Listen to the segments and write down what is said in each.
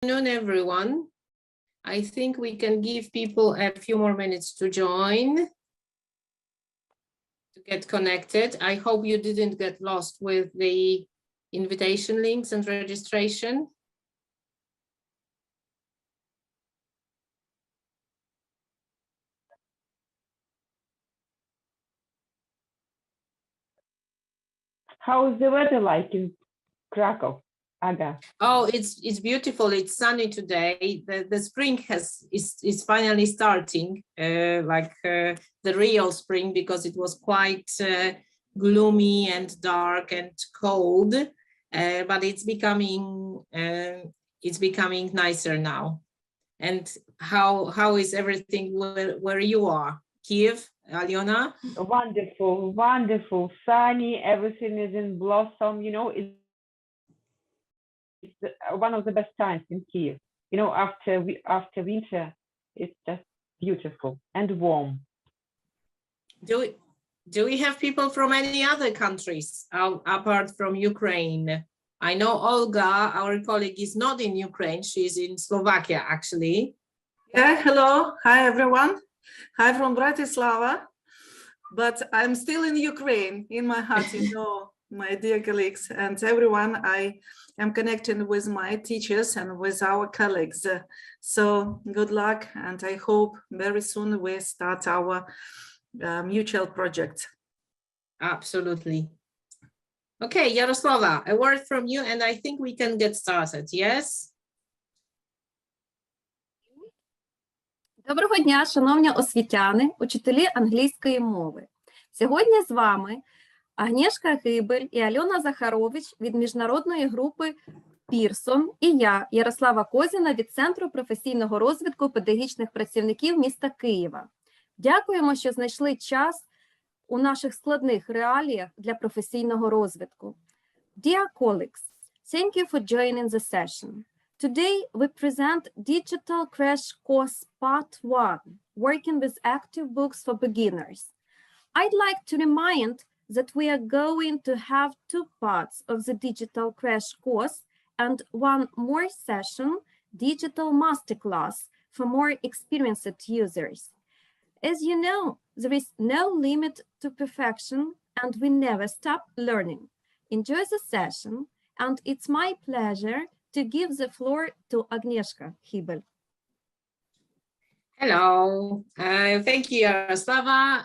Good afternoon, everyone. I think we can give people a few more minutes to join, to get connected. I hope you didn't get lost with the invitation links and registration. How is the weather like in Krakow, Aga? Oh, it's beautiful. It's sunny today. The spring is finally starting, the real spring, because it was quite gloomy and dark and cold, but it's becoming nicer now. And how is everything where you are? Kiev, Alyona? Wonderful, wonderful, sunny. Everything is in blossom. You know, it's one of the best times in Kiev. You know, after winter, it's just beautiful and warm. Do we have people from any other countries apart from Ukraine? I know Olga, our colleague, is not in Ukraine. She's in Slovakia, actually. Yeah, hello. Hi, everyone. Hi from Bratislava. But I'm still in Ukraine, in my heart, you know, my dear colleagues and everyone. I am connecting with my teachers and with our colleagues. So good luck. And I hope very soon we start our mutual project. Absolutely. Okay, Yaroslava, a word from you, and I think we can get started, yes? Доброго дня, шановні освітяни, учителі англійської мови. Сьогодні з вами Агнєшка Гибель і Альона Захарович від міжнародної групи Пірсон і я, Ярослава Козіна, від Центру професійного розвитку педагогічних працівників міста Києва. Дякуємо, що знайшли час у наших складних реаліях для професійного розвитку. Dear colleagues, thank you for joining the session. Today we present Digital Crash Course Part 1, Working with Active Books for Beginners. I'd like to remind that we are going to have two parts of the Digital Crash Course and one more session, Digital Masterclass, for more experienced users. As you know, there is no limit to perfection and we never stop learning. Enjoy the session, and it's my pleasure to give the floor to Agnieszka Hibel. Hello, thank you, Yaroslava.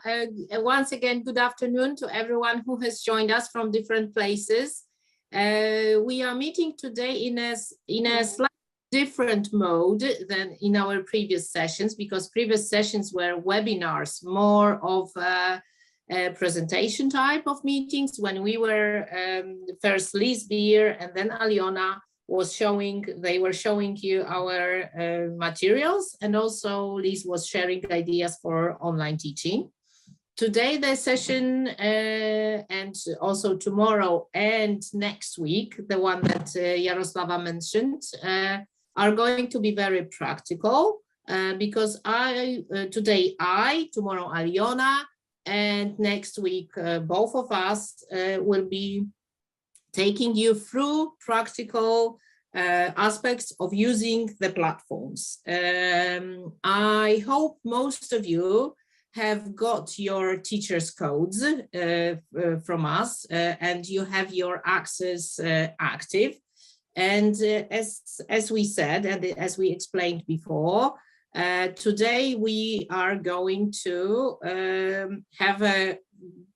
Once again, good afternoon to everyone who has joined us from different places. We are meeting today in a slightly different mode than in our previous sessions, because previous sessions were webinars, more of a presentation type of meetings, when we were first Liz Beer and then Alyona they were showing you our materials, and also Liz was sharing ideas for online teaching. Today the session and also tomorrow and next week, the one that Yaroslava mentioned, are going to be very practical, because tomorrow Alyona, and next week both of us will be taking you through practical aspects of using the platforms. I hope most of you have got your teacher's codes from us, and you have your access active. And as we said, and as we explained before, today we are going to have a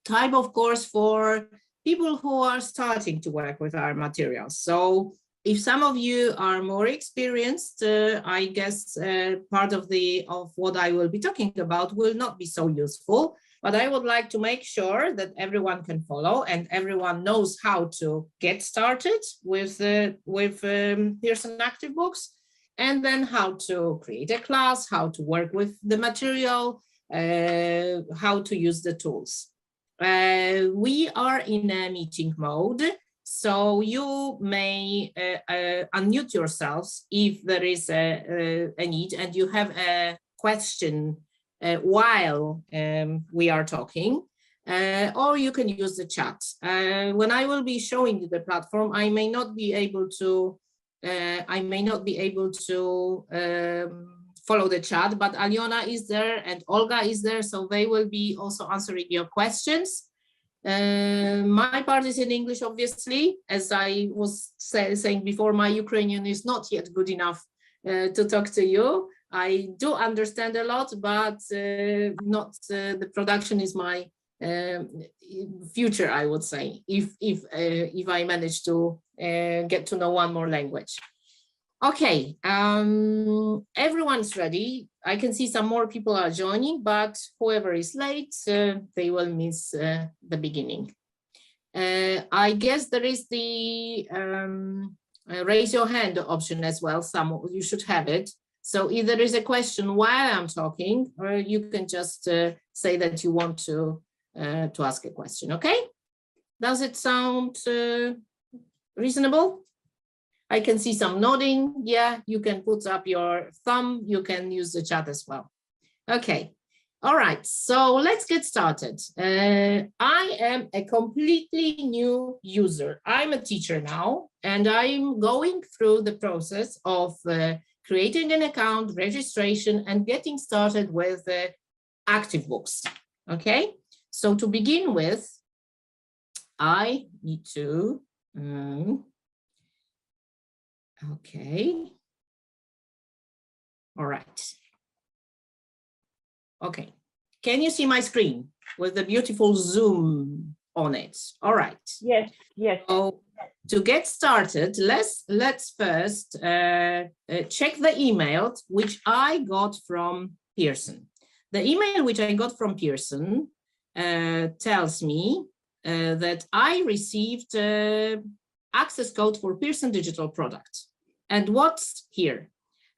type of course for people who are starting to work with our materials. So if some of you are more experienced, I guess part of what I will be talking about will not be so useful, but I would like to make sure that everyone can follow and everyone knows how to get started with Pearson Active Books, and then how to create a class, how to work with the material, how to use the tools. We are in a meeting mode, so you may unmute yourselves if there is a need and you have a question while we are talking, or you can use the chat. When I will be showing you the platform, I may not be able to I may not be able to follow the chat, but Aliona is there and Olga is there, so they will be also answering your questions. My part is in English, obviously. As I was saying before, my Ukrainian is not yet good enough to talk to you. I do understand a lot, but not the production is my future, I would say, if I manage to get to know one more language. Okay, everyone's ready. I can see some more people are joining, but whoever is late, they will miss the beginning. I guess there is the raise your hand option as well. You should have it. So if there is a question while I'm talking, or you can just say that you want to ask a question, okay? Does it sound reasonable? I can see some nodding. Yeah, you can put up your thumb. You can use the chat as well. Okay, all right, so let's get started. I am a completely new user. I'm a teacher now, and I'm going through the process of creating an account, registration, and getting started with ActiveBooks, okay? So to begin with, I need to, okay, all right. Okay, can you see my screen with the beautiful zoom on it? All right. Yes, yes. So to get started, let's first check the email which I got from Pірсон. The email which I got from Pірson tells me that I received access code for Pірson digital product. And what's here?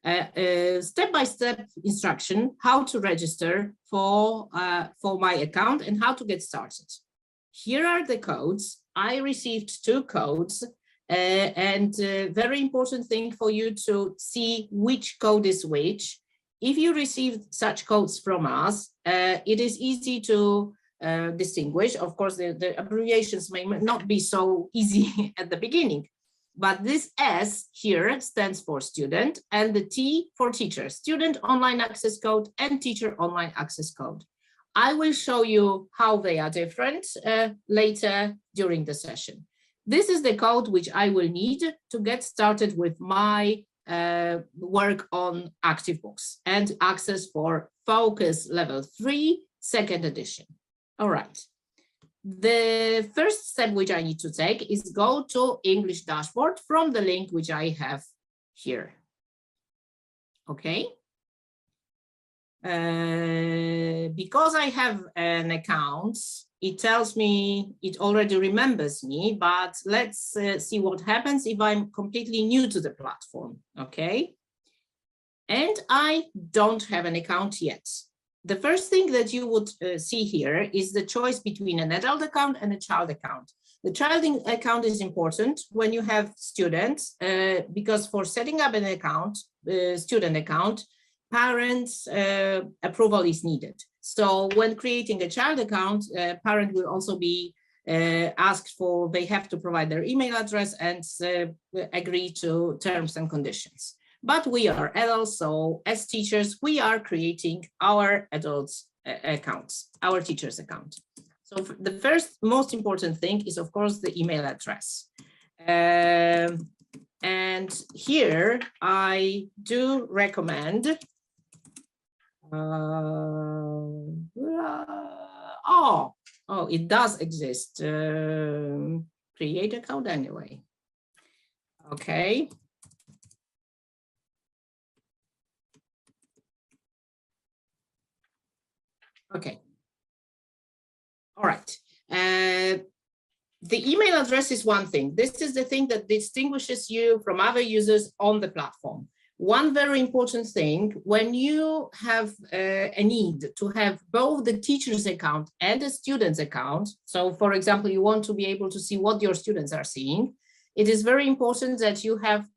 Step-by-step instruction how to register for my account and how to get started. Here are the codes. I received 2 codes, and very important thing for you to see which code is which. If you received such codes from us, it is easy to distinguish. Of course, the abbreviations may not be so easy at the beginning, but this S here stands for student and the T for teacher, student online access code and teacher online access code. I will show you how they are different later during the session. This is the code which I will need to get started with my work on ActiveBooks and access for Focus Level 3, 2nd edition. All right. The first step which I need to take is go to English dashboard from the link which I have here. Okay. Because I have an account, it tells me it already remembers me, but let's see what happens if I'm completely new to the platform, okay? And I don't have an account yet. The first thing that you would see here is the choice between an adult account and a child account. The child account is important when you have students, because for setting up an account, student account, parents' approval is needed. So when creating a child account, parent will also be asked for, they have to provide their email address and agree to terms and conditions. But we are adults, so as teachers, we are creating our adults' accounts, our teacher's account. So the first most important thing is, of course, the email address. And here I do recommend, it does exist. Create account anyway. Okay. Okay. All right. The email address is one thing. This is the thing that distinguishes you from other users on the platform. One very important thing, when you have a need to have both the teacher's account and the student's account, so for example, you want to be able to see what your students are seeing, it is very important that you have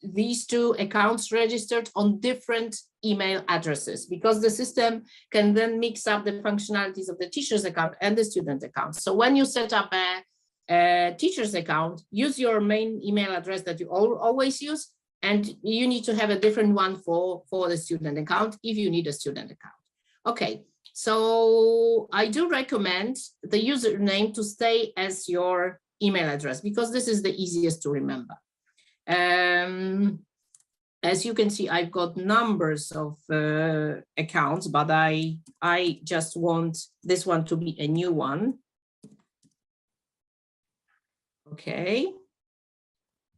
these 2 accounts registered on different email addresses, because the system can then mix up the functionalities of the teacher's account and the student account. So when you set up teacher's account, use your main email address that you always use, and you need to have a different one for the student account if you need a student account. Okay, so I do recommend the username to stay as your email address because this is the easiest to remember. As you can see, I've got numbers of accounts, but I just want this one to be a new one. Okay,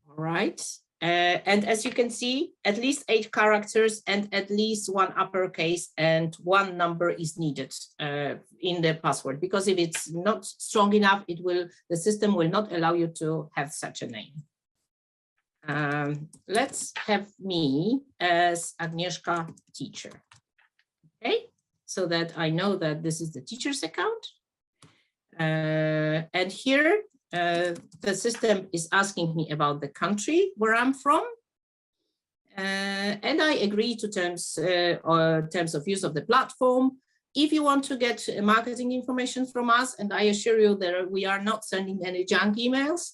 all right. And as you can see, at least 8 characters and at least 1 uppercase and 1 number is needed in the password, because if it's not strong enough, the system will not allow you to have such a name. Let's have me as Agnieszka teacher, okay? So that I know that this is the teacher's account. And here, the system is asking me about the country where I'm from. And I agree to terms of use of the platform. If you want to get marketing information from us, and I assure you that we are not sending any junk emails,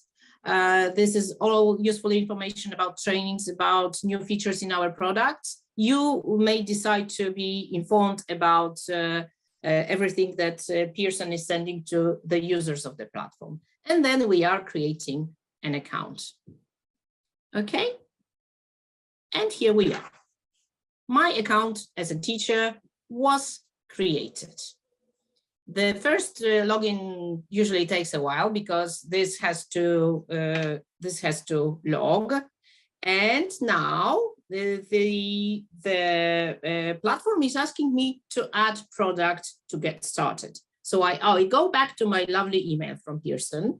this is all useful information about trainings, about new features in our products. You may decide to be informed about everything that Pірсон is sending to the users of the platform. And then we are creating an account. Okay. And here we are. My account as a teacher was created. The first login usually takes a while because this has to log. And now the platform is asking me to add product to get started. So I go back to my lovely email from Pірson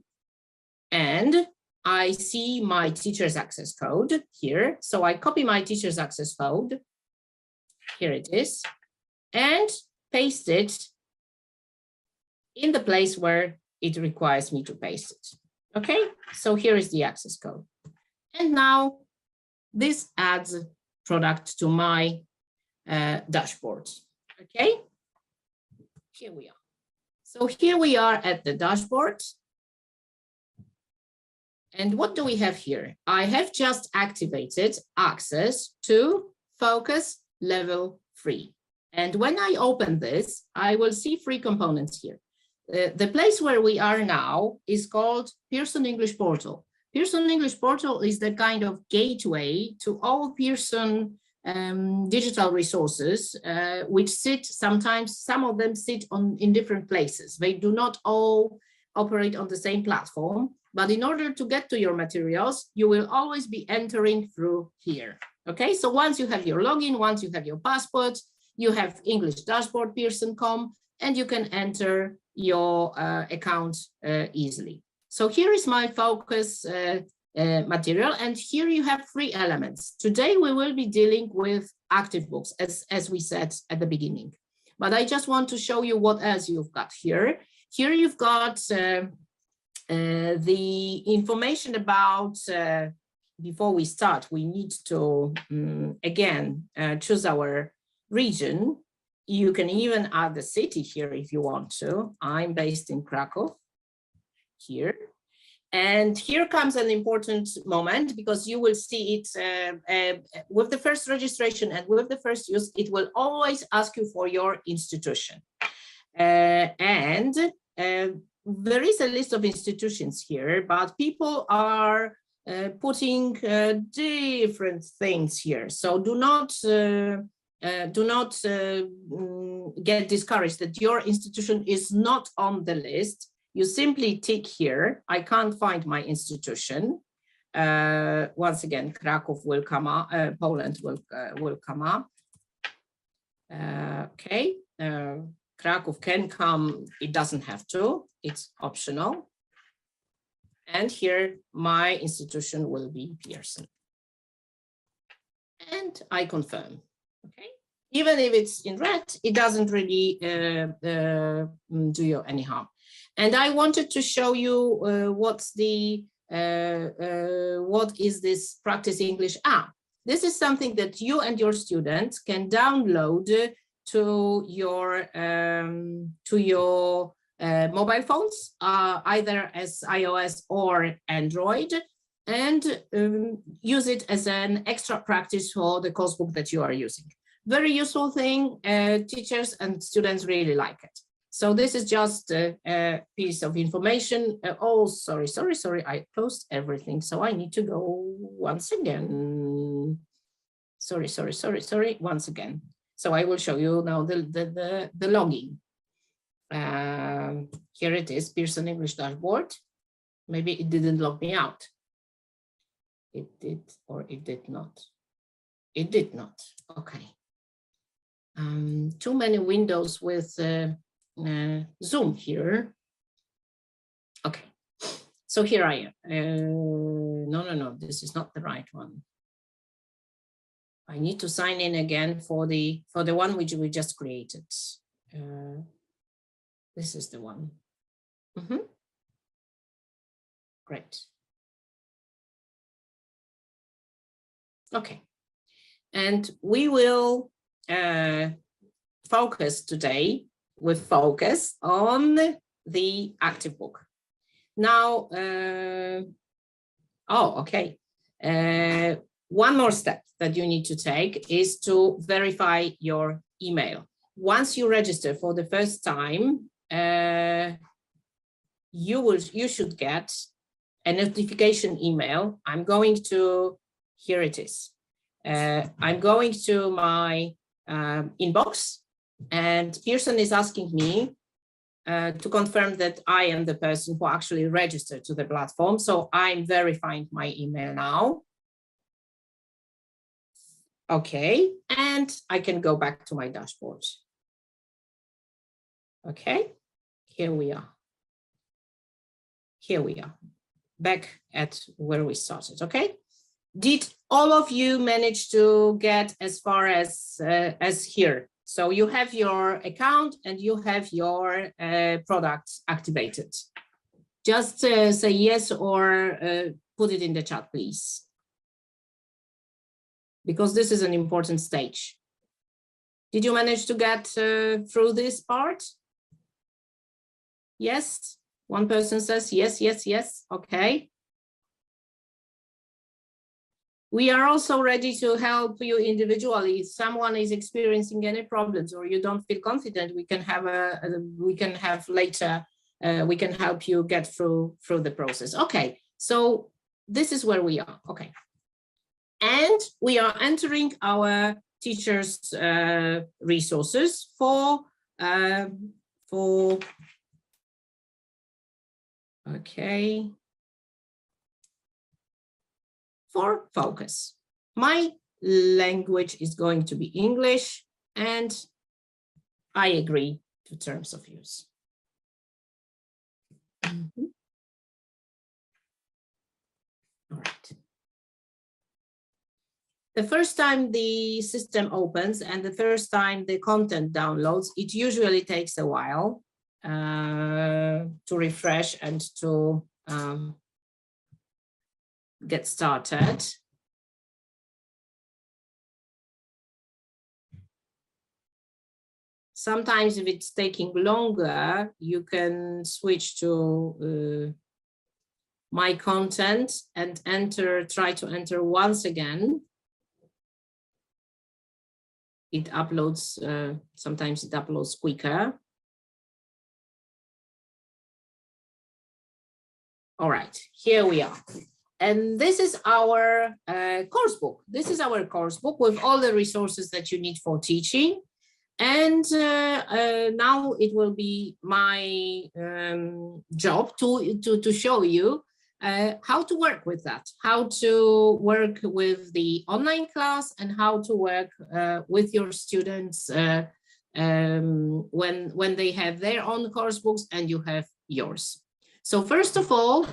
and I see my teacher's access code here. So I copy my teacher's access code. Here it is, and paste it in the place where it requires me to paste it. Okay, so here is the access code. And now this adds product to my dashboard. Okay, here we are. So here we are at the dashboard. And what do we have here? I have just activated access to focus level 3. And when I open this, I will see 3 components here. The place where we are now is called Pірson English Portal. Pірson English Portal is the kind of gateway to all Pірson digital resources, which sit sometimes, some of them sit in different places. They do not all operate on the same platform, but in order to get to your materials, you will always be entering through here. Okay, so once you have your login, once you have your passport, you have English dashboard Pірson.com, and you can enter your account easily. So here is my focus material, and here you have 3 elements. Today we will be dealing with active books, as we said at the beginning. But I just want to show you what else you've got here. Here you've got the information about, before we start, we need to, again, choose our region. You can even add the city here if you want to. I'm based in Krakow here. And here comes an important moment, because you will see it with the first registration and with the first use, it will always ask you for your institution. And there is a list of institutions here, but people are putting different things here. So do not get discouraged that your institution is not on the list. You simply tick here. I can't find my institution. Once again, Krakow will come up, Poland will come up. Okay, Krakow can come, it doesn't have to, it's optional. And here my institution will be Pірson. And I confirm, okay? Even if it's in red, it doesn't really do you any harm. And I wanted to show you what is this Practice English app. This is something that you and your students can download to your mobile phones, either as iOS or Android, and use it as an extra practice for the coursebook that you are using. Very useful thing, teachers and students really like it. So this is just a piece of information. Oh, sorry, I closed everything, so I need to go once again. Sorry, once again. So I will show you now the login. Here it is, Pірсон English dashboard. Maybe it didn't log me out. It did, or it did not. It did not, okay. Too many windows with Zoom here. Okay, so here I am. No, this is not the right one. I need to sign in again for the one which we just created. This is the one. Great. Okay, and we will focus today with focus on the active book. Now, okay. One more step that you need to take is to verify your email. Once you register for the first time, you should get a notification email. I'm going to, here it is. I'm going to my inbox, and Pірсон is asking me to confirm that I am the person who actually registered to the platform. So I'm verifying my email now. Okay, and I can go back to my dashboard. Okay, here we are. Here we are, back at where we started, okay? Did all of you manage to get as far as here? So you have your account and you have your products activated. Just say yes or put it in the chat, please. Because this is an important stage. Did you manage to get through this part? Yes, one person says yes, okay. We are also ready to help you individually. If someone is experiencing any problems or you don't feel confident, we can have later, we can help you get through the process. Okay, so this is where we are, okay. And we are entering our teachers' resources for focus. My language is going to be English, and I agree to terms of use. All right. The first time the system opens and the first time the content downloads, it usually takes a while to refresh and to get started. Sometimes if it's taking longer, you can switch to my content and try to enter once again. It uploads, sometimes it uploads quicker. All right, here we are. And this is our course book. This is our course book with all the resources that you need for teaching. And now it will be my job to show you how to work with that, how to work with the online class and how to work with your students when they have their own course books and you have yours. So first of all,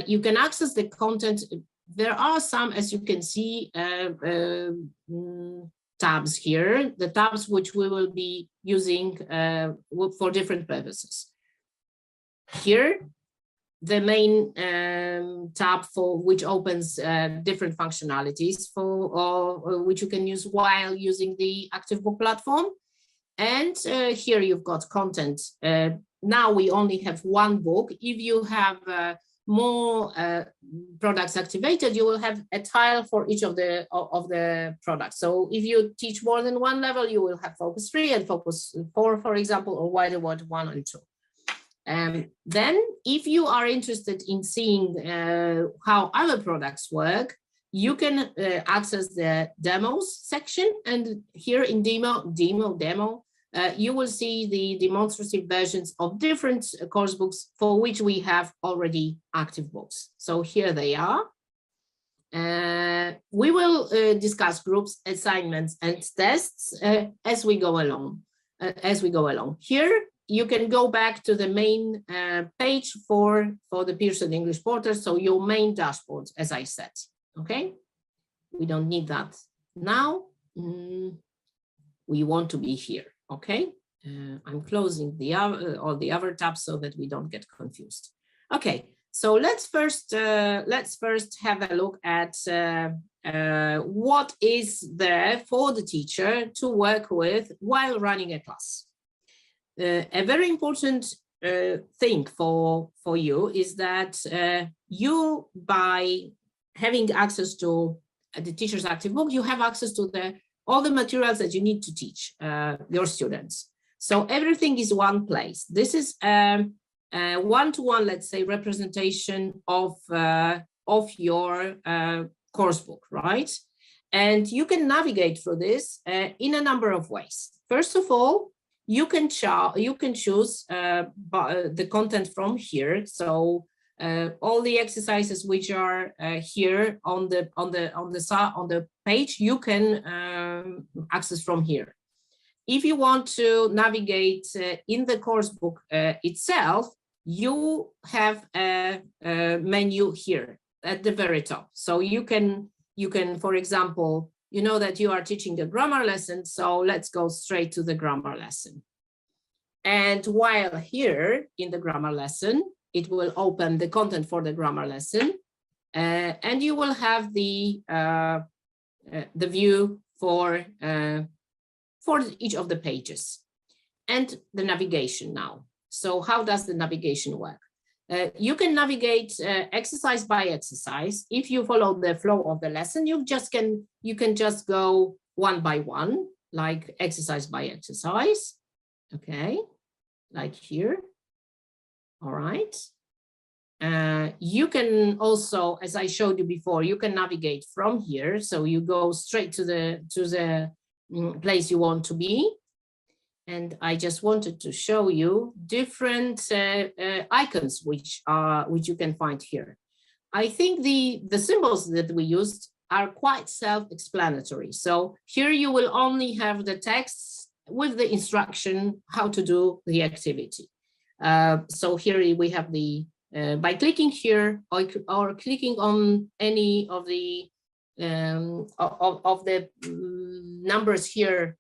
you can access the content. There are some, as you can see, tabs here, the tabs which we will be using for different purposes. Here, the main tab for which opens different functionalities for which you can use while using the ActiveBook platform. And here you've got content now we only have one book. If you have more products activated, you will have a tile for each of the products. So if you teach more than one level, you will have focus 3 and focus 4, for example, or whiteboard 1 and 2. Then if you are interested in seeing how other products work, you can access the demos section, and here in demo, you will see the demonstrative versions of different course books for which we have already active books. So here they are. We will discuss groups, assignments, and tests as we go along. Here, you can go back to the main page for the Pірсон English Portal, so your main dashboard, as I said. Okay, we don't need that now. We want to be here. Okay, I'm closing all the other tabs so that we don't get confused. Okay, so let's first have a look at what is there for the teacher to work with while running a class. A very important thing for you is that you, by having access to the teacher's active book, you have access to all the materials that you need to teach your students. So everything is one place. This is a one-to-one, let's say, representation of your course book, right? And you can navigate through this in a number of ways. First of all, you can choose the content from here. So all the exercises which are here on the page, you can access from here. If you want to navigate in the course book itself, you have a menu here at the very top. So you can, for example, you know that you are teaching a grammar lesson, so let's go straight to the grammar lesson. And while here in the grammar lesson, it will open the content for the grammar lesson, and you will have the view for each of the pages and the navigation now. So how does the navigation work? You can navigate exercise by exercise. If you follow the flow of the lesson, you can just go one by one, like exercise by exercise. Okay, like here. All right. You can also, as I showed you before, you can navigate from here. So you go straight to the place you want to be. And I just wanted to show you different icons which you can find here. I think the symbols that we used are quite self-explanatory. So here you will only have the texts with the instruction how to do the activity. So here we have the by clicking here or clicking on any of the numbers here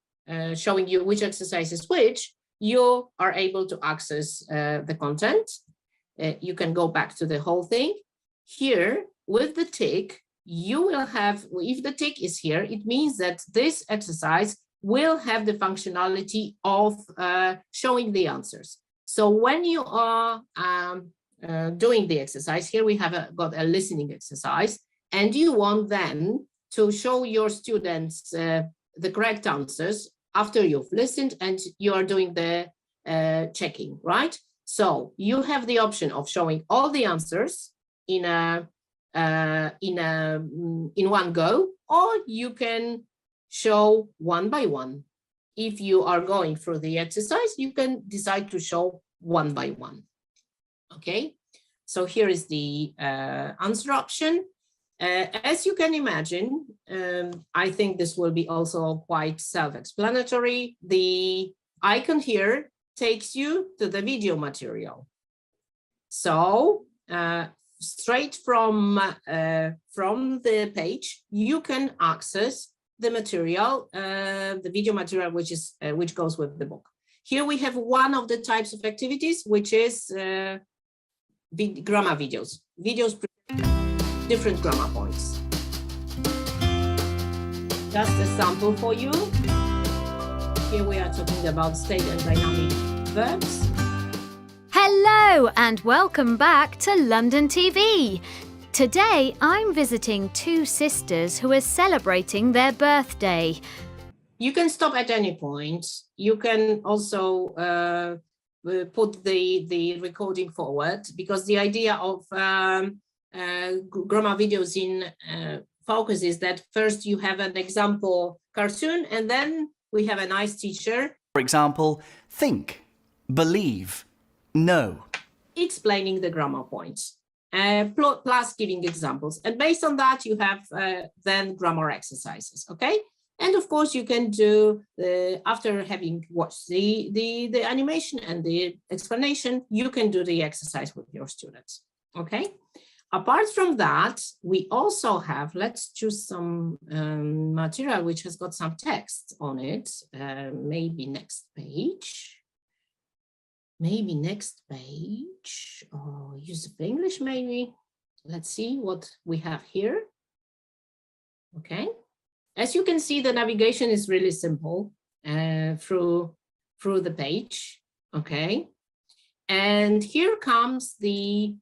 showing you which exercise is which, you are able to access the content. You can go back to the whole thing. Here with the tick, you will have, if the tick is here, it means that this exercise will have the functionality of showing the answers. So when you are doing the exercise, here we have got a listening exercise, and you want then to show your students the correct answers after you've listened and you are doing the checking, right? So you have the option of showing all the answers in one go, or you can show one by one. If you are going through the exercise, you can decide to show one by one. Okay, so here is the answer option. As you can imagine, I think this will be also quite self-explanatory. The icon here takes you to the video material. So straight from the page, you can access the material, the video material, which goes with the book. Here we have one of the types of activities, which is grammar videos. Different grammar points. Just a sample for you. Here we are talking about state and dynamic verbs. Hello and welcome back to London TV. Today I'm visiting two sisters who are celebrating their birthday. You can stop at any point. You can also put the recording forward, because the idea of grammar videos in Focus is that first you have an example cartoon and then we have a nice teacher. For example, think, believe, know. Explaining the grammar points, plus giving examples. And based on that, you have then grammar exercises, okay? And of course, you can do, after having watched the animation and the explanation, you can do the exercise with your students, okay? Apart from that, we also have, let's choose some material which has got some text on it. Maybe next page. Maybe next page, or use of English maybe. Let's see what we have here. Okay. As you can see, the navigation is really simple through the page. Okay. And here comes the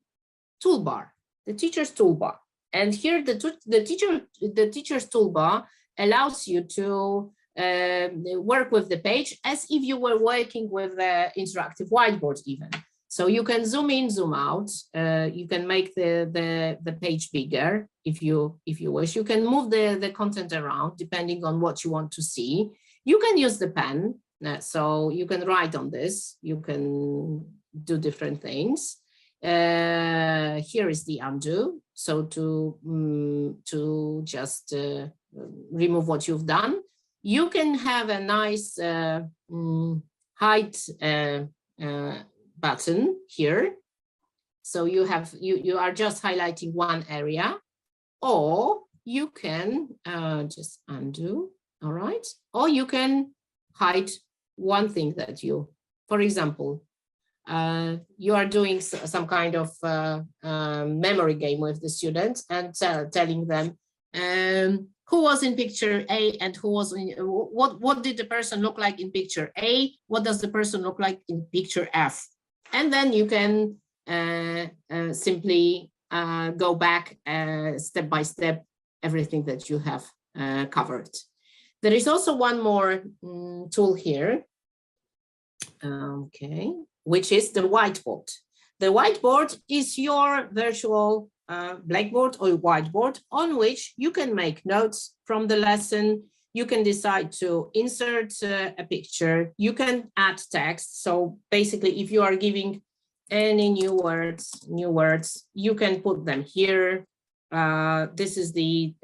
toolbar, the teacher's toolbar. And here the teacher's toolbar allows you to work with the page as if you were working with the interactive whiteboard even. So you can zoom in, zoom out. You can make the page bigger if you wish. You can move the content around depending on what you want to see. You can use the pen, so you can write on this. You can do different things. Here is the undo. So to just remove what you've done. You can have a nice hide button here. So you are just highlighting one area, or you can just undo, all right? Or you can hide one thing that you, for example, you are doing some kind of memory game with the students and telling them, who was in picture A and who was in, what did the person look like in picture A? What does the person look like in picture F? And then you can simply go back step by step, everything that you have covered. There is also one more tool here, okay, which is the whiteboard. The whiteboard is your virtual blackboard or whiteboard on which you can make notes from the lesson. You can decide to insert a picture. You can add text. So basically, if you are giving any new words, you can put them here. This is the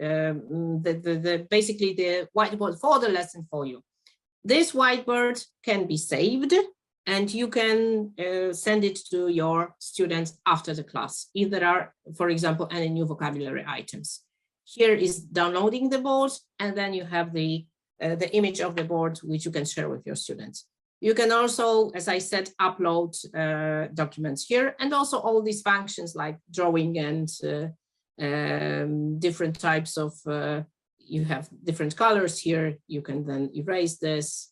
basically the whiteboard for the lesson for you. This whiteboard can be saved, and you can send it to your students after the class if there are, for example, any new vocabulary items. Here is downloading the board, and then you have the image of the board, which you can share with your students. You can also, as I said, upload documents here, and also all these functions like drawing and different types of, you have different colors here. You can then erase this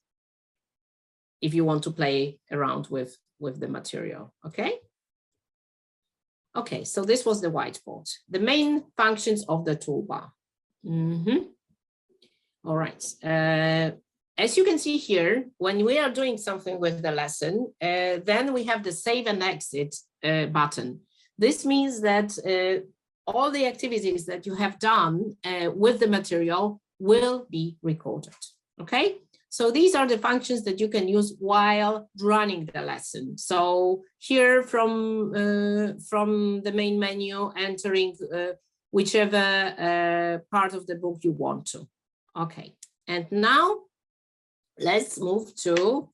if you want to play around with the material, okay? Okay, so this was the whiteboard, the main functions of the toolbar. All right, as you can see here, when we are doing something with the lesson, then we have the save and exit button. This means that all the activities that you have done with the material will be recorded, okay? So these are the functions that you can use while running the lesson. So here from the main menu, entering whichever part of the book you want to. Okay, and now let's move to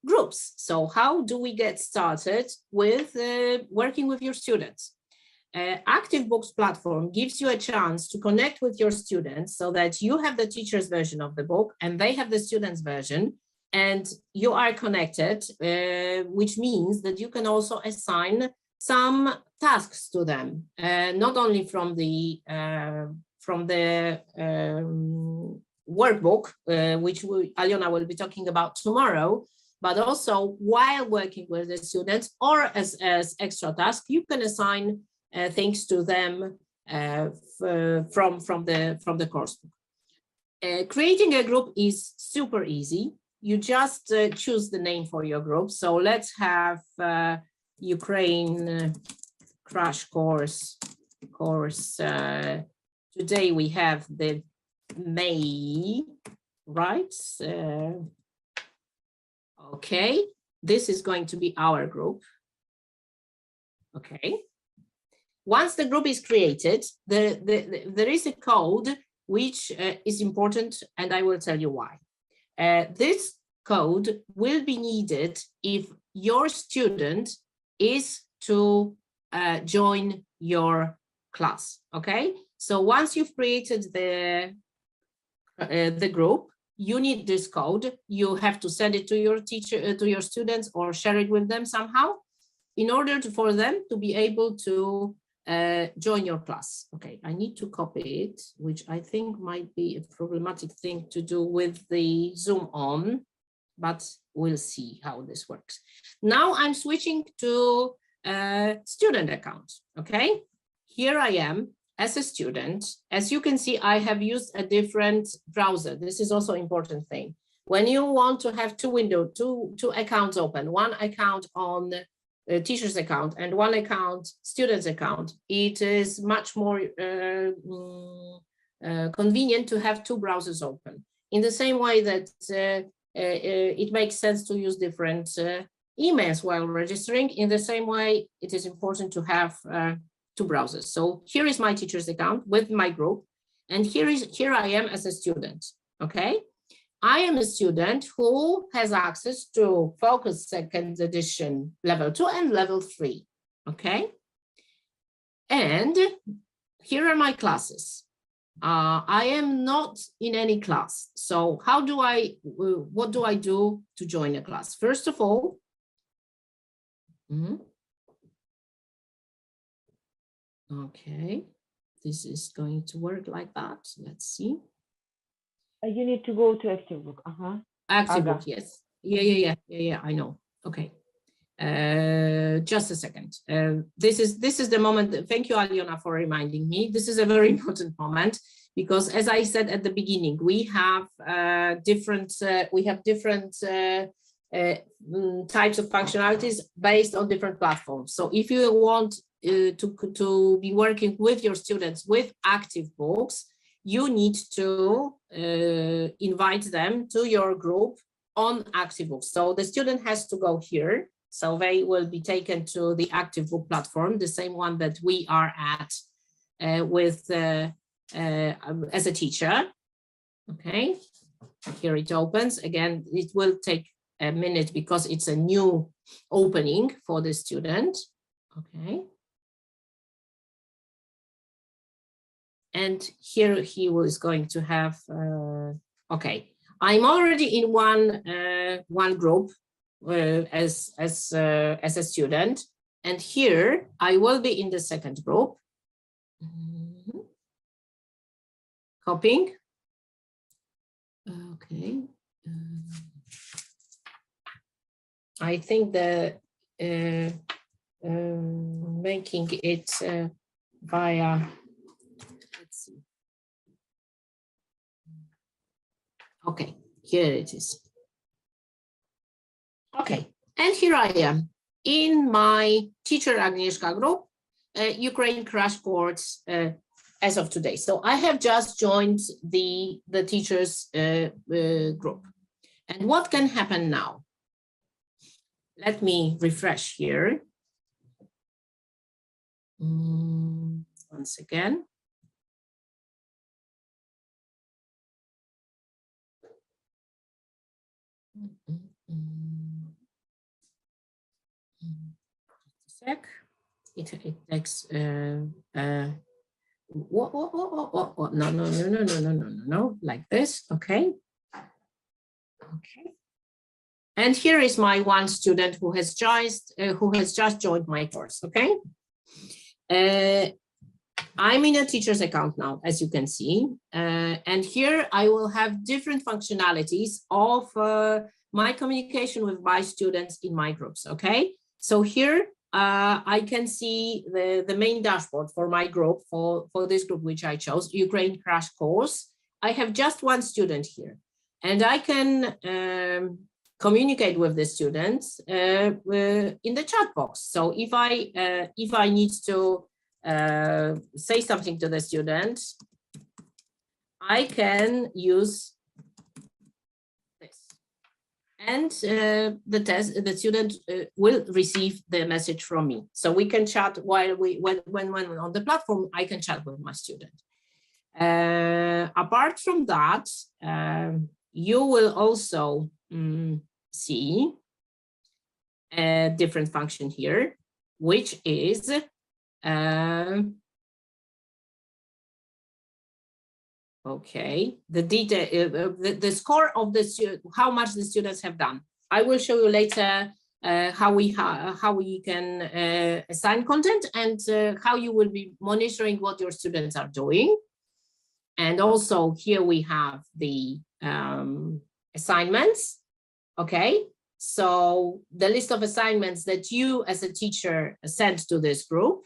groups. So how do we get started with working with your students? Active Books platform gives you a chance to connect with your students so that you have the teacher's version of the book and they have the student's version, and you are connected, which means that you can also assign some tasks to them, not only from the workbook, which Aliona will be talking about tomorrow, but also while working with the students or as extra task, you can assign things to them from the course book. Creating a group is super easy. You just choose the name for your group. So let's have Ukraine crash course. Today we have the May, right? Okay, this is going to be our group. Okay. Once the group is created, there is a code which is important, and I will tell you why. This code will be needed if your student is to join your class, okay? So once you've created the group, you need this code. You have to send it to your teacher, to your students, or share it with them somehow in order for them to be able to join your class. Okay, I need to copy it, which I think might be a problematic thing to do with the Zoom on, but we'll see how this works. Now I'm switching to student account, okay? Here I am as a student. As you can see, I have used a different browser. This is also an important thing. When you want to have two accounts open, one account on a teacher's account and one account student's account, it is much more convenient to have two browsers open. In the same way that it makes sense to use different emails while registering, in the same way it is important to have two browsers. So here is my teacher's account with my group, and here I am as a student, okay? I am a student who has access to Focus Second Edition Level 2 and Level 3, okay? And here are my classes. I am not in any class. So what do I do to join a class? First of all, okay, this is going to work like that. Let's see. You need to go to active book. Active book, yes. Yeah, I know. Okay. Just a second. This is the moment. Thank you, Aliona, for reminding me. This is a very important moment because, as I said at the beginning, we have different types of functionalities based on different platforms. So if you want to be working with your students with active books, you need to invite them to your group on active books. So the student has to go here. So they will be taken to the active book platform, the same one that we are at as a teacher. Okay, here it opens. Again, it will take a minute because it's a new opening for the student. Okay. And here he was going to have, okay, I'm already in one group as a student, and here I will be in the second group. Copying. Okay. I think the making it via. Let's see. Okay, here it is. Okay, and here I am in my teacher Agnieszka group, Ukraine crash course as of today. So I have just joined the teachers group. And what can happen now? Let me refresh here. Once again. Just a sec. It takes what? No, like this. Okay. Okay. And here is my one student who has just joined my course. Okay. I'm in a teacher's account now, as you can see, and here I will have different functionalities of my communication with my students in my groups, okay? So here I can see the main dashboard for my group, for this group which I chose, Ukraine Crash Course. I have just one student here, and I can communicate with the students in the chat box. So if I need to say something to the student, I can use this, and the student will receive the message from me. So we can chat while when on the platform. I can chat with my student. Apart from that, you will also see a different function here, which is okay, the detail, the score of the student, how much the students have done. I will show you later how we can assign content, and how you will be monitoring what your students are doing. And also here we have the assignments. Okay, so the list of assignments that you as a teacher sent to this group.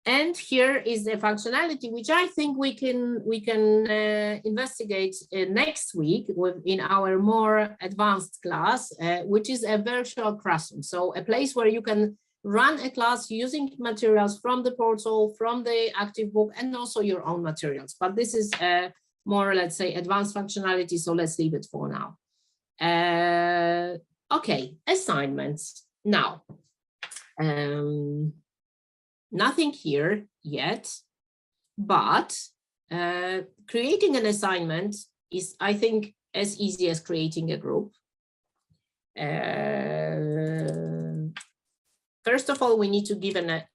And here is the functionality, which I think we can investigate next week in our more advanced class, which is a virtual classroom. So a place where you can run a class using materials from the portal, from the active book, and also your own materials. But this is more, let's say, advanced functionality, so let's leave it for now. Okay, assignments. Now, nothing here yet, but creating an assignment is, I think, as easy as creating a group. First of all, we need to give a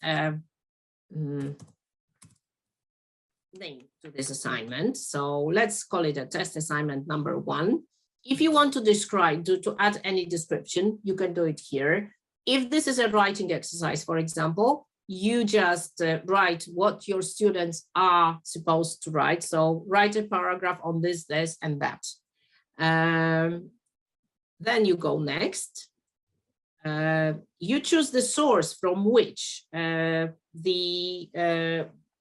name to this assignment. So let's call it a test assignment number 1. If you want to describe, to add any description, you can do it here. If this is a writing exercise, for example, you just write what your students are supposed to write. So write a paragraph on this, this, and that. Then you go next. You choose the source from which the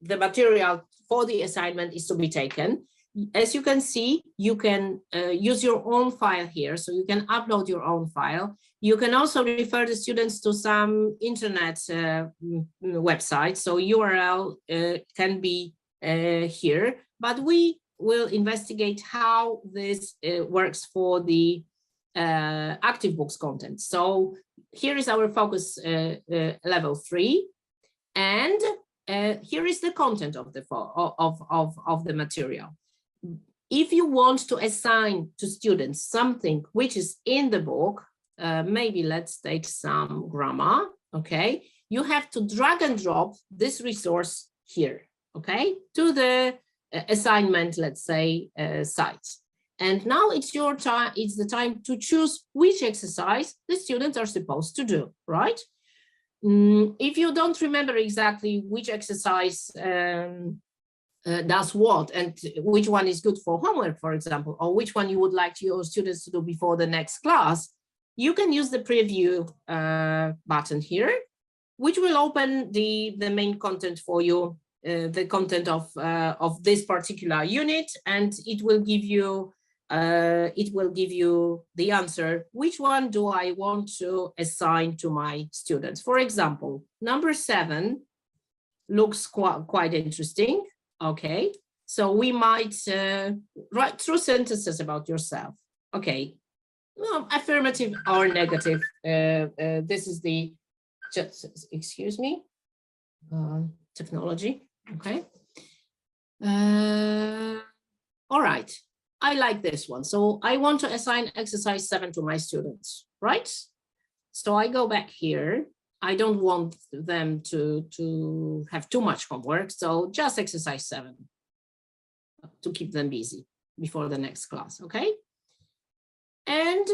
material for the assignment is to be taken. As you can see, you can use your own file here, so you can upload your own file. You can also refer the students to some internet website, so URL can be here, but we will investigate how this works for the active books content. So here is our focus level 3, and here is the content of the material. If you want to assign to students something which is in the book, maybe let's take some grammar, okay? You have to drag and drop this resource here, okay? To the assignment, let's say, site. And now it's your time, it's the time to choose which exercise the students are supposed to do, right? If you don't remember exactly which exercise does what and which one is good for homework, for example, or which one you would like your students to do before the next class, you can use the preview button here, which will open the main content for you, the content of this particular unit, and it will give you the answer, which one do I want to assign to my students. For example, number 7 looks quite interesting. Okay, so we might write 3 sentences about yourself. Okay, well, affirmative or negative. This is the, just excuse me, technology. Okay. All right, I like this one. So I want to assign exercise 7 to my students, right? So I go back here. I don't want them to have too much homework, so just exercise 7 to keep them busy before the next class, okay? And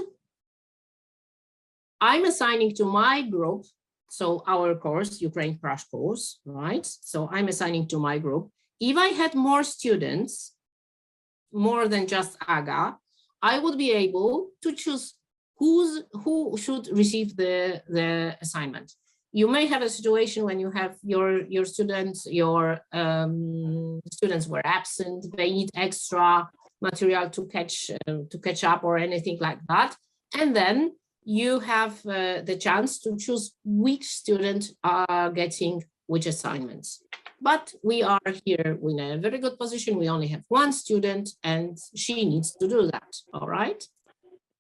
I'm assigning to my group, so our course, Ukraine Crash Course, right? So I'm assigning to my group. If I had more students, more than just Aga, I would be able to choose who should receive the assignment. You may have a situation when you have your students were absent, they need extra material to catch up or anything like that, and then you have the chance to choose which student are getting which assignments. But we are here in a very good position. We only have one student and she needs to do that, all right?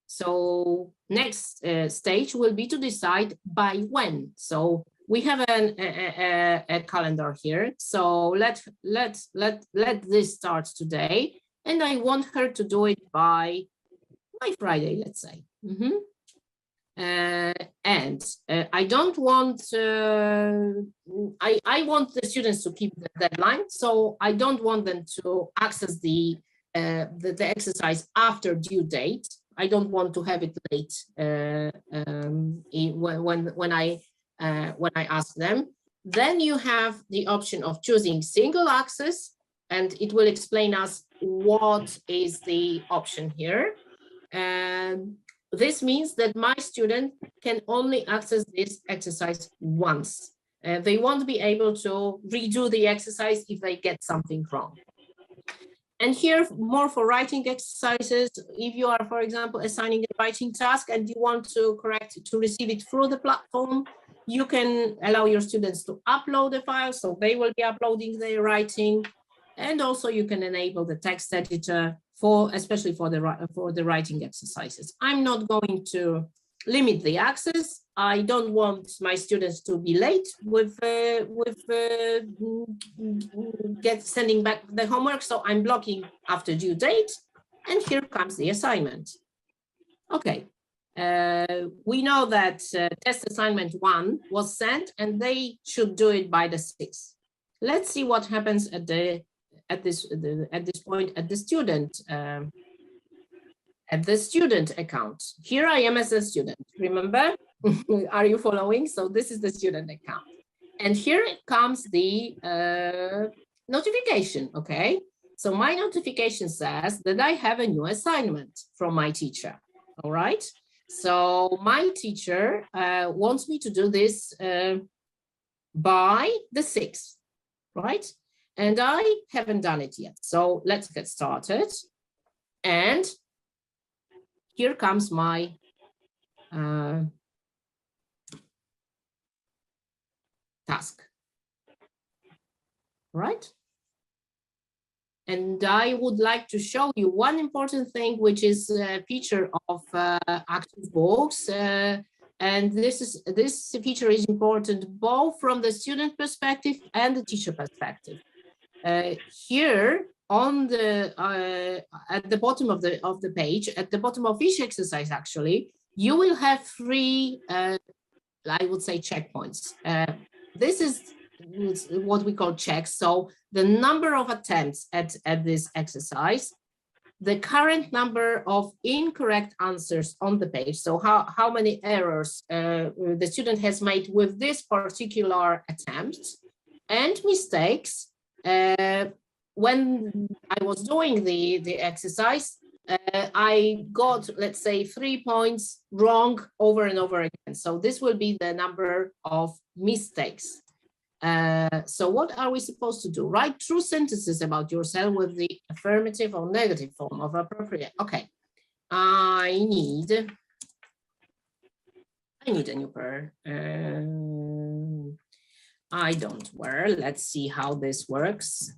So next stage will be to decide by when. So we have a calendar here. So let this start today. And I want her to do it by Friday, let's say. I don't want, I want the students to keep the deadline. So I don't want them to access the exercise after due date. I don't want to have it late when I ask them. Then you have the option of choosing single access, and it will explain us what is the option here. This means that my student can only access this exercise once. They won't be able to redo the exercise if they get something wrong. And here, more for writing exercises, if you are, for example, assigning a writing task and you want to receive it through the platform, you can allow your students to upload the file, so they will be uploading their writing. And also you can enable the text editor especially for the writing exercises. I'm not going to limit the access. I don't want my students to be late with sending back the homework, so I'm blocking after due date. And here comes the assignment. Okay, we know that test assignment 1 was sent, and they should do it by the 6th. Let's see what happens at this point at the student account. Here I am as a student, remember? Are you following? So this is the student account. And here it comes the notification, okay? So my notification says that I have a new assignment from my teacher, all right? So my teacher wants me to do this by the 6th, right? And I haven't done it yet. So let's get started. And here comes my task, right? And I would like to show you one important thing, which is a feature of active books. And this feature is important both from the student perspective and the teacher perspective. Here on the at the bottom of the page, at the bottom of each exercise, actually, you will have 3, I would say, checkpoints. This is what we call checks. So the number of attempts at this exercise, the current number of incorrect answers on the page. So how many errors the student has made with this particular attempt, and mistakes. When I was doing the exercise, I got, let's say, 3 points wrong over and over again. So this will be the number of mistakes. So what are we supposed to do? Write true sentences about yourself with the affirmative or negative form of appropriate. Okay, I need a new pair. I don't wear. Let's see how this works.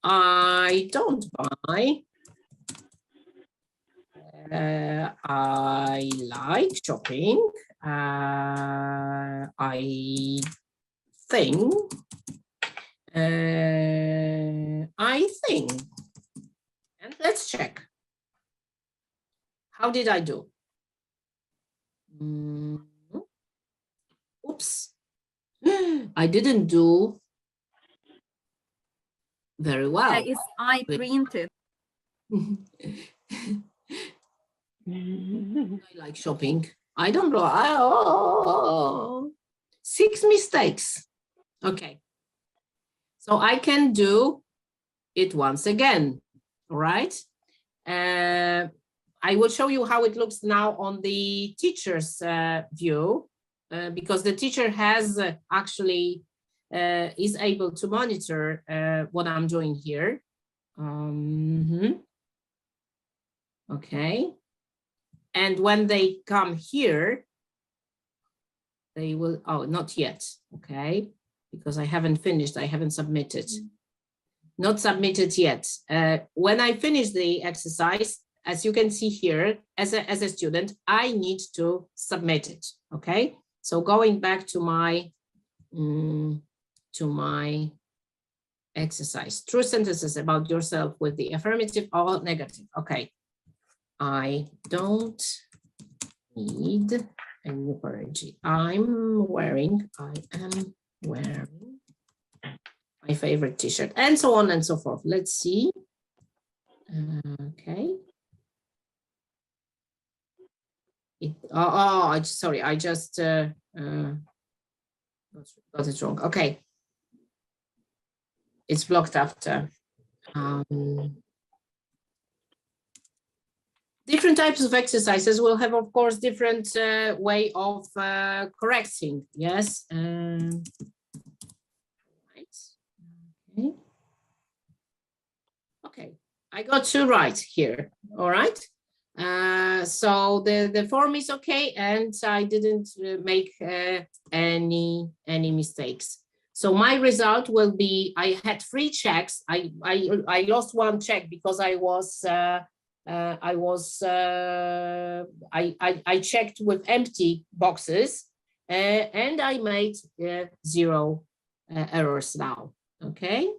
I don't buy. I like shopping. I think. And let's check. How did I do? Oops. I didn't do very well. Is I printed. I like shopping. I don't know. 6 mistakes. Okay. So I can do it once again, all right? I will show you how it looks now on the teacher's view, because the teacher has actually is able to monitor what I'm doing here. Okay. And when they come here, they will, oh, not yet. Okay. Because I haven't finished, I haven't submitted. Not submitted yet. When I finish the exercise, as you can see here, as a student, I need to submit it. Okay. So going back to my exercise, true sentences about yourself with the affirmative or negative. Okay. I don't need a new energy. I am wearing my favorite t-shirt, and so on and so forth. Let's see. Okay. Sorry, I just got it wrong. Okay. It's blocked after. Different types of exercises will have, of course, different way of correcting. Yes. Right. Okay. Okay. I got two right here. All right. So the form is okay, and I didn't make any mistakes. So my result will be, I had 3 checks. I lost 1 check because I checked with empty boxes, and I made 0 errors now. Okay.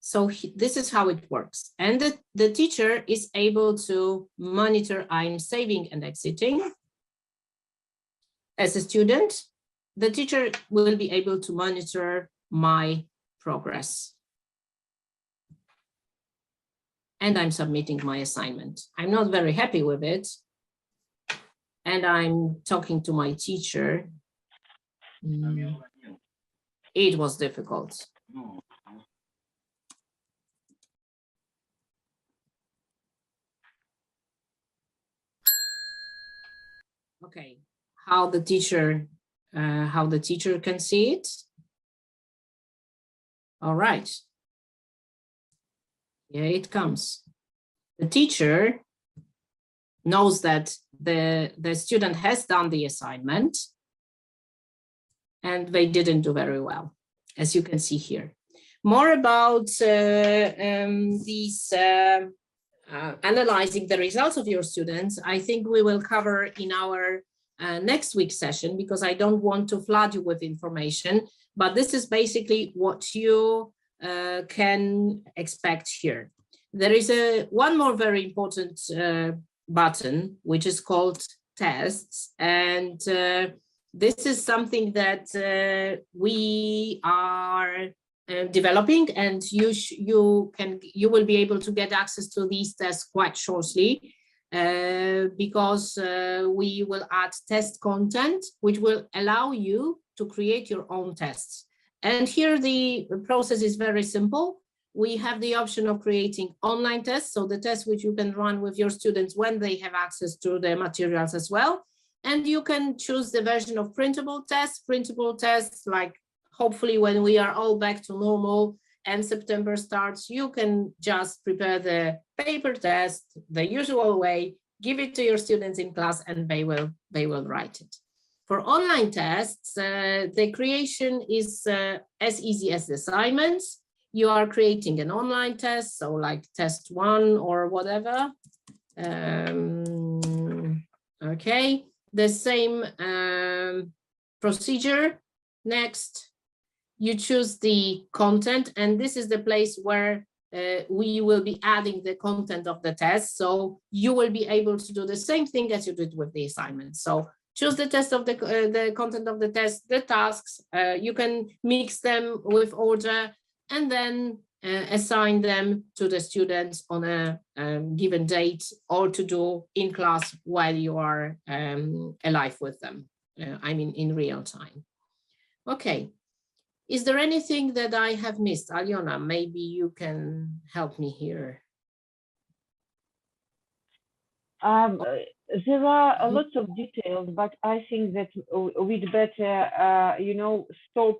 So this is how it works. And the teacher is able to monitor I'm saving and exiting. As a student, the teacher will be able to monitor my progress. And I'm submitting my assignment. I'm not very happy with it. And I'm talking to my teacher. It was difficult. Okay, how the teacher can see it. All right. Here it comes. The teacher knows that the student has done the assignment and they didn't do very well, as you can see here. More about these analyzing the results of your students, I think we will cover in our next week's session, because I don't want to flood you with information, but this is basically what you can expect here. There is one more very important button, which is called tests, and this is something that we are developing, and you will be able to get access to these tests quite shortly, because we will add test content, which will allow you to create your own tests. And here the process is very simple. We have the option of creating online tests, so the tests which you can run with your students when they have access to the materials as well. And you can choose the version of printable tests, like hopefully when we are all back to normal and September starts, you can just prepare the paper test the usual way, give it to your students in class, and they will write it. For online tests, the creation is as easy as the assignments. You are creating an online test, so like test 1 or whatever. Okay, the same procedure. Next, you choose the content, and this is the place where we will be adding the content of the test. So you will be able to do the same thing as you did with the assignment. So choose the test of the content of the test, the tasks. You can mix them with order, and then assign them to the students on a given date, or to do in class while you are alive with them. I mean, in real time. Okay. Is there anything that I have missed? Alyona, maybe you can help me here. There are lots of details, but I think that we'd better, you know, stop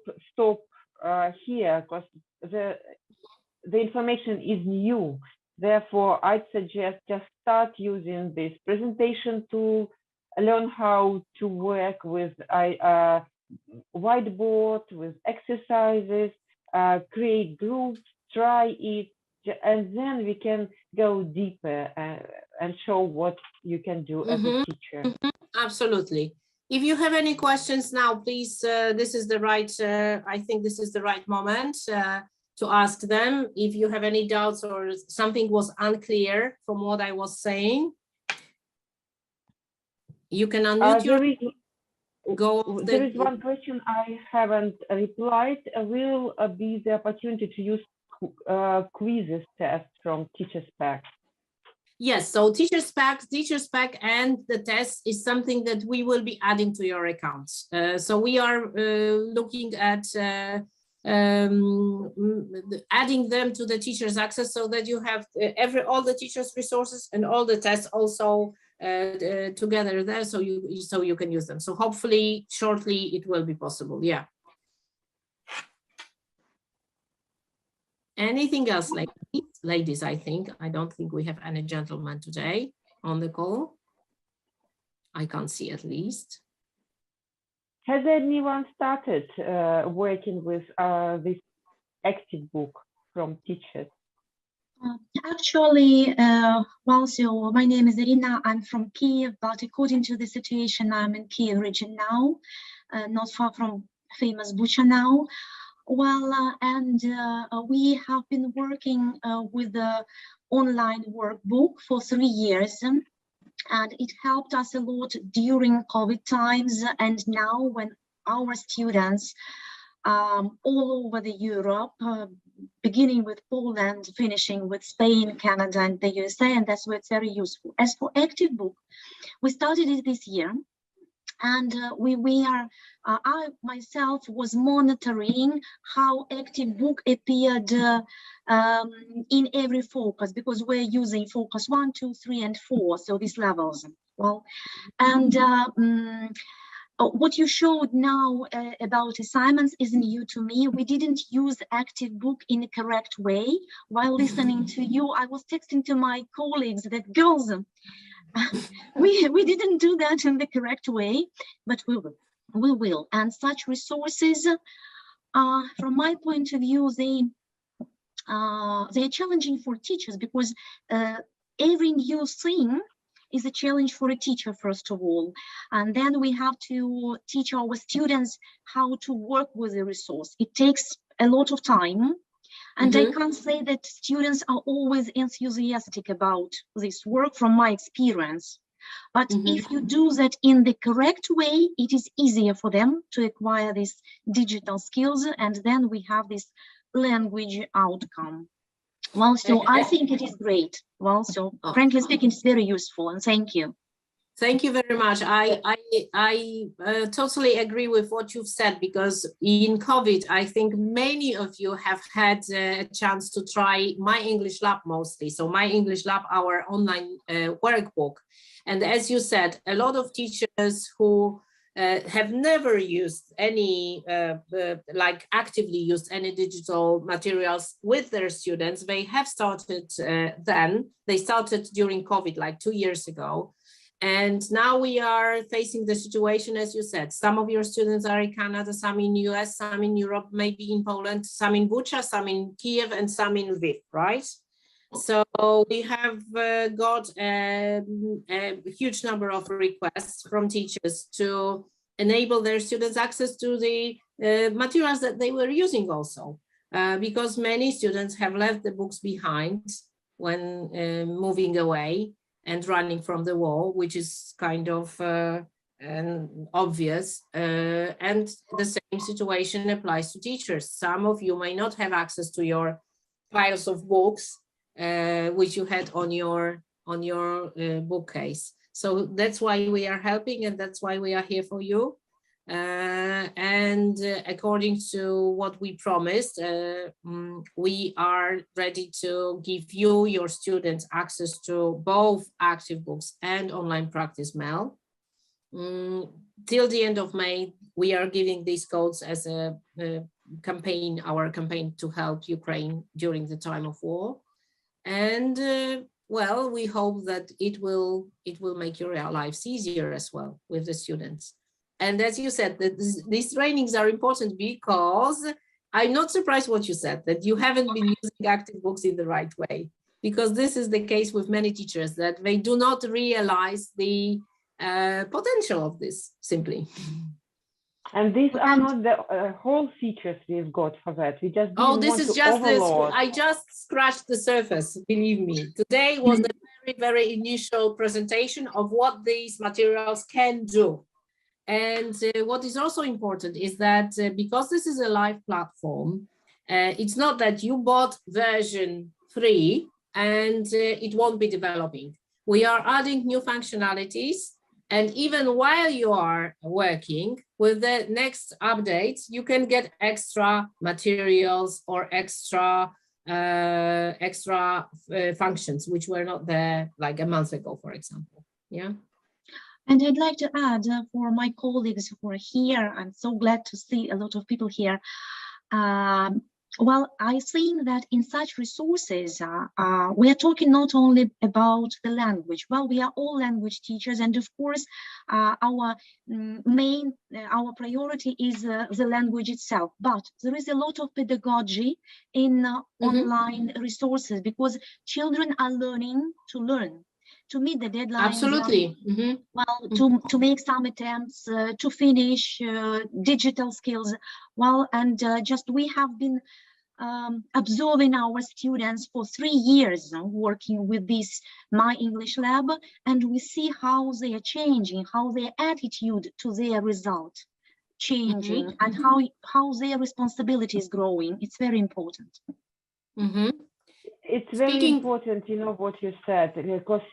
here, because the information is new. Therefore, I'd suggest just start using this presentation tool, learn how to work with whiteboard, with exercises, create groups, try it, and then we can go deeper and show what you can do as a teacher. Absolutely. If you have any questions now, please, this is the right, I think this is the right moment to ask them. If you have any doubts or something was unclear from what I was saying, you can unmute There is one question I haven't replied. Will be the opportunity to use quizzes tests from Teacher's Pack? Yes, so Teacher's Pack and the test is something that we will be adding to your accounts. So we are looking at adding them to the Teacher's Access so that you have all the teachers' resources and all the tests also together there, so you can use them. So hopefully shortly it will be possible. Yeah. Anything else, ladies? I don't think we have any gentlemen today on the call. I can't see, at least. Has anyone started working with this active book from teachers? Actually, well, so my name is Irina. I'm from Kiev, but according to the situation, I'm in Kiev region now, not far from famous Bucha now. Well, and we have been working with the online workbook for 3 years, and it helped us a lot during COVID times. And now when our students all over the Europe, beginning with Poland, finishing with Spain, Canada, and the USA, and that's where it's very useful. As for active book, we started it this year. And I myself was monitoring how active book appeared in every focus, because we're using focus 1, 2, 3, and 4, so these levels. Well, and what you showed now about assignments is new to me. We didn't use active book in a correct way. While listening to you, I was texting to my colleagues that, girls, we didn't do that in the correct way, but we will. And such resources, from my point of view, they're challenging for teachers, because every new thing is a challenge for a teacher, first of all. And then we have to teach our students how to work with the resource. It takes a lot of time. And I can't say that students are always enthusiastic about this work from my experience. But if you do that in the correct way, it is easier for them to acquire these digital skills. And then we have this language outcome. Well, so I think it is great. Well, so frankly speaking, it's very useful, and thank you. Thank you very much. I totally agree with what you've said, because in COVID, I think many of you have had a chance to try My English Lab mostly. So My English Lab, our online workbook. And as you said, a lot of teachers who have never used any, actively used any digital materials with their students, they have started then. They started during COVID, like 2 years ago. And now we are facing the situation, as you said, some of your students are in Canada, some in US, some in Europe, maybe in Poland, some in Bucha, some in Kiev, and some in Lviv, right? So we have got a huge number of requests from teachers to enable their students access to the materials that they were using also, because many students have left the books behind when moving away and running from the wall, which is kind of obvious. And the same situation applies to teachers. Some of you may not have access to your piles of books, which you had on your bookcase. So that's why we are helping, and that's why we are here for you. And according to what we promised, we are ready to give you, your students, access to both active books and online practice mail. Till the end of May, we are giving these codes as a campaign, our campaign to help Ukraine during the time of war. And well, we hope that it will make your lives easier as well with the students. And as you said, that these trainings are important because I'm not surprised what you said, that you haven't been using active books in the right way, because this is the case with many teachers, that they do not realize the potential of this simply. And these are not the whole features we've got for that. We just didn't this want is to just this. overload. I just scratched the surface, believe me. Today was the very initial presentation of what these materials can do. And what is also important is that because this is a live platform, it's not that you bought version 3 and it won't be developing. We are adding new functionalities. And even while you are working with the next updates, you can get extra materials or extra functions, which were not there like a month ago, for example. Yeah. And I'd like to add for my colleagues who are here, I'm so glad to see a lot of people here. Well, I think that in such resources, we are talking not only about the language. Well, we are all language teachers, and of course, our priority is the language itself. But there is a lot of pedagogy in online resources, because children are learning to learn, to meet the deadlines. Absolutely. Well, to make some attempts to finish digital skills. Well, and just we have been observing our students for 3 years working with this My English Lab, and we see how they are changing, how their attitude to their result changing, and how their responsibility is growing. It's very important. It's very important, you know, what you said, because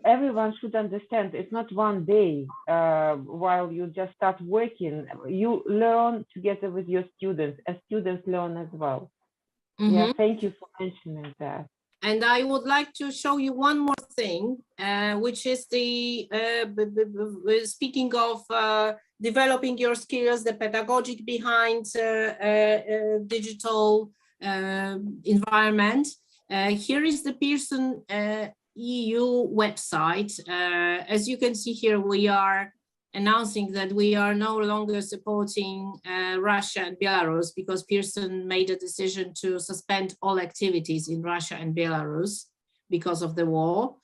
everyone should understand it's not one day while you just start working. You learn together with your students, and students learn as well. Yeah, thank you for mentioning that. And I would like to show you one more thing, which is the speaking of developing your skills, the pedagogic behind digital environment. Here is the Pірсон EU website. As you can see here, we are announcing that we are no longer supporting Russia and Belarus, because Pірson made a decision to suspend all activities in Russia and Belarus because of the war.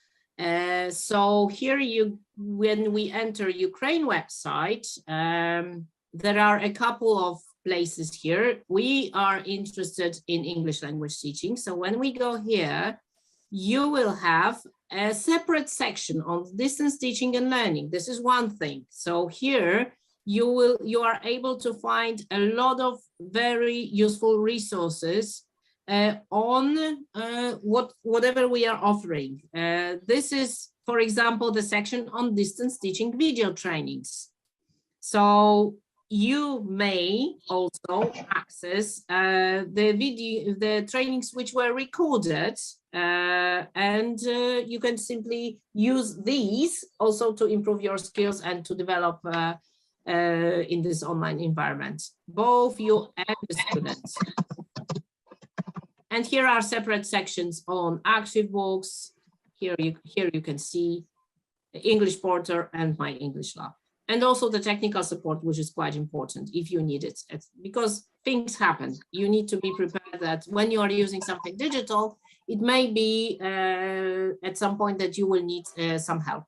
So here when we enter Ukraine website, there are a couple of places here. We are interested in English language teaching. So when we go here, you will have a separate section on distance teaching and learning. This is one thing. So here you are able to find a lot of very useful resources on whatever we are offering. This is, for example, the section on distance teaching video trainings. So you may also access the trainings which were recorded, and you can simply use these also to improve your skills and to develop in this online environment, both you and the students. And here are separate sections on active books. Here you can see the English Porter and My English Lab. And also the technical support, which is quite important if you need it, because things happen. You need to be prepared that when you are using something digital, it may be at some point that you will need some help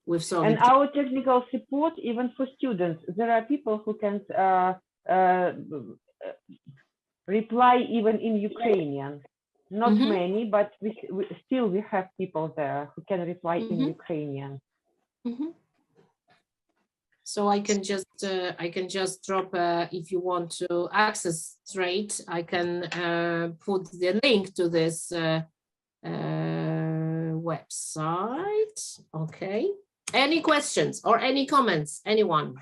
with solving. And our technical support, even for students, there are people who can reply even in Ukrainian. Not many, but we still have people there who can reply in Ukrainian. So I can just drop, if you want to access straight, I can put the link to this website. Okay. Any questions or any comments? Anyone?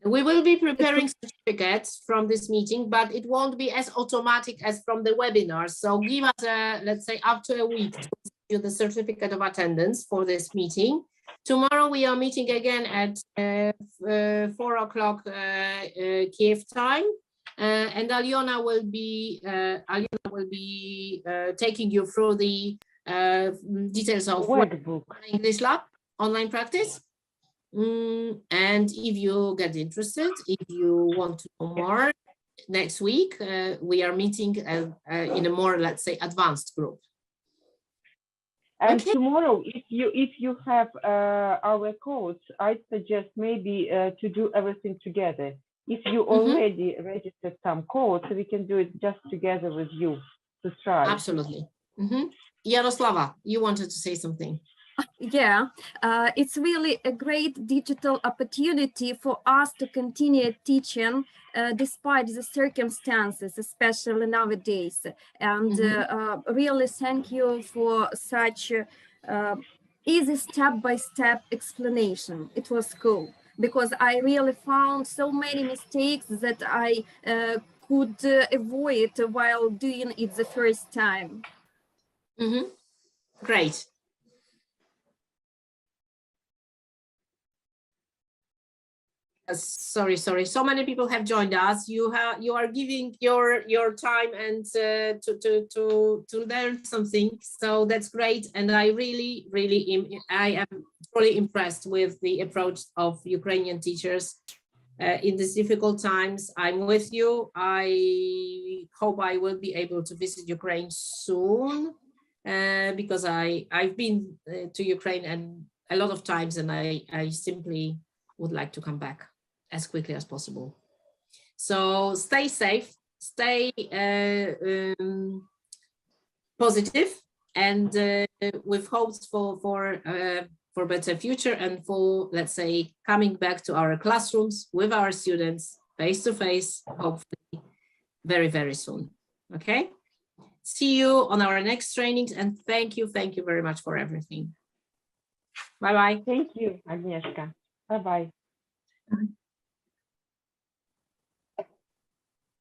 We will be preparing certificates from this meeting, but it won't be as automatic as from the webinar. So give us, let's say, up to a week to issue the certificate of attendance for this meeting. Tomorrow we are meeting again at 4 o'clock Kiev time, and Aliona will be taking you through the details of Workbook. English Lab online practice. And if you get interested, if you want to know more, next week we are meeting in a more, let's say, advanced group. And Okay. tomorrow, if you have our codes, I suggest maybe to do everything together. If you already registered some codes, we can do it just together with you to try. Absolutely. Yaroslava, you wanted to say something. Yeah, it's really a great digital opportunity for us to continue teaching despite the circumstances, especially nowadays. And really thank you for such easy step-by-step explanation. It was cool because I really found so many mistakes that I could avoid while doing it the first time. Great. Sorry. So many people have joined us. You are giving your time and to learn something. So that's great. And I am truly impressed with the approach of Ukrainian teachers in these difficult times. I'm with you. I hope I will be able to visit Ukraine soon because I've been to Ukraine and a lot of times, and I simply would like to come back as quickly as possible. So stay safe, stay positive, and with hopes for better future and for, let's say, coming back to our classrooms with our students face to face, hopefully very, very soon. Okay. See you on our next trainings, and thank you very much for everything. Bye bye. Thank you, Agnieszka. Bye bye.